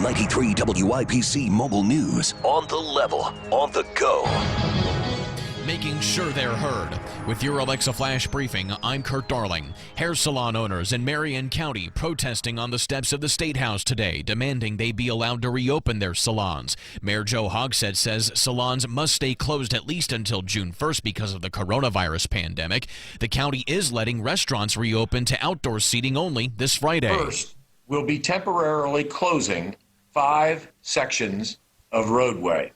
93 WIBC Mobile News. On the level, on the go. Making sure they're heard. With your Alexa Flash Briefing, I'm Kurt Darling. Hair salon owners in Marion County protesting on the steps of the State House today, demanding they be allowed to reopen their salons. Mayor Joe Hogsett says salons must stay closed at least until June 1st because of the coronavirus pandemic. The county is letting restaurants reopen to outdoor seating only this Friday. First, we'll be temporarily closing 5 sections of roadway,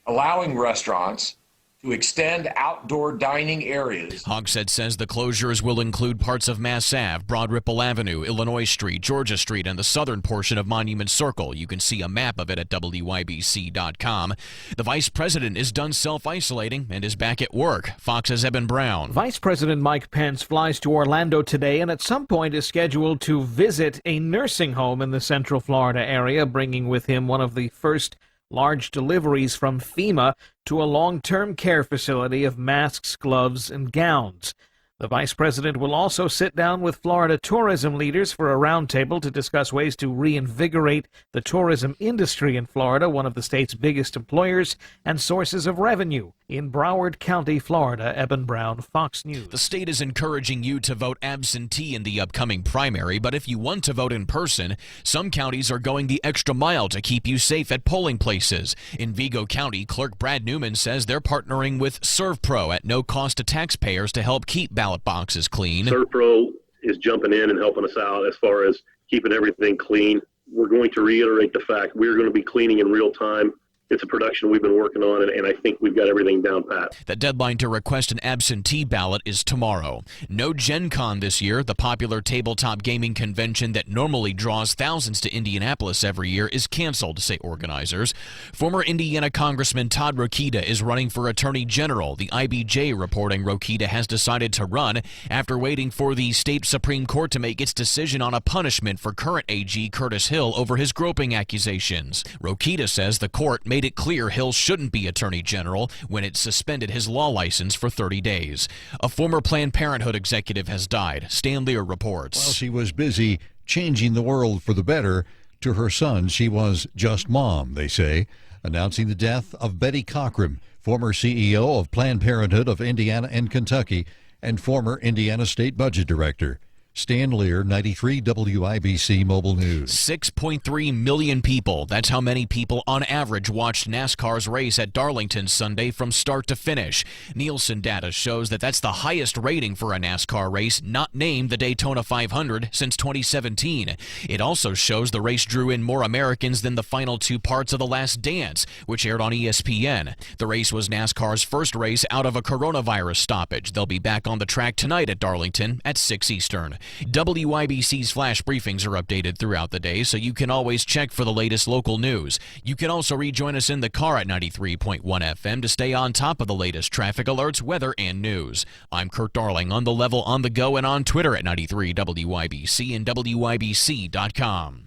allowing restaurants to extend outdoor dining areas. Hogsett says the closures will include parts of Mass Ave, Broad Ripple Avenue, Illinois Street, Georgia Street, and the southern portion of Monument Circle. You can see a map of it at WIBC.com. The vice president is done self-isolating and is back at work. Fox's Eben Brown. Vice President Mike Pence flies to Orlando today and at some point is scheduled to visit a nursing home in the Central Florida area, bringing with him one of the first large deliveries from FEMA to a long-term care facility of masks, gloves, and gowns. The vice president will also sit down with Florida tourism leaders for a roundtable to discuss ways to reinvigorate the tourism industry in Florida, one of the state's biggest employers and sources of revenue. In Broward County, Florida, Eben Brown, Fox News. The state is encouraging you to vote absentee in the upcoming primary, but if you want to vote in person, some counties are going the extra mile to keep you safe at polling places. In Vigo County, Clerk Brad Newman says they're partnering with ServPro at no cost to taxpayers to help keep ballot boxes clean. ServPro is jumping in and helping us out as far as keeping everything clean. We're going to reiterate the fact we're going to be cleaning in real time. It's a production we've been working on, and I think we've got everything down pat. The deadline to request an absentee ballot is tomorrow. No Gen Con this year. The popular tabletop gaming convention that normally draws thousands to Indianapolis every year is canceled, say organizers. Former Indiana Congressman Todd Rokita is running for Attorney General. The IBJ reporting Rokita has decided to run after waiting for the state Supreme Court to make its decision on a punishment for current AG Curtis Hill over his groping accusations. Rokita says the court made it clear Hill shouldn't be Attorney General when it suspended his law license for 30 days. A former Planned Parenthood executive has died. Stan Lear reports. While she was busy changing the world for the better, to her son she was just mom, they say, announcing the death of Betty Cochran, former CEO of Planned Parenthood of Indiana and Kentucky and former Indiana State Budget Director. Stan Lear, 93 WIBC Mobile News. 6.3 million people. That's how many people on average watched NASCAR's race at Darlington Sunday from start to finish. Nielsen data shows that that's the highest rating for a NASCAR race not named the Daytona 500 since 2017. It also shows the race drew in more Americans than the final 2 parts of The Last Dance, which aired on ESPN. The race was NASCAR's first race out of a coronavirus stoppage. They'll be back on the track tonight at Darlington at 6 Eastern. WIBC's flash briefings are updated throughout the day, so you can always check for the latest local news. You can also rejoin us in the car at 93.1 FM to stay on top of the latest traffic alerts, weather, and news. I'm Kurt Darling, on the level, on the go, and on Twitter at 93 WIBC and WIBC.com.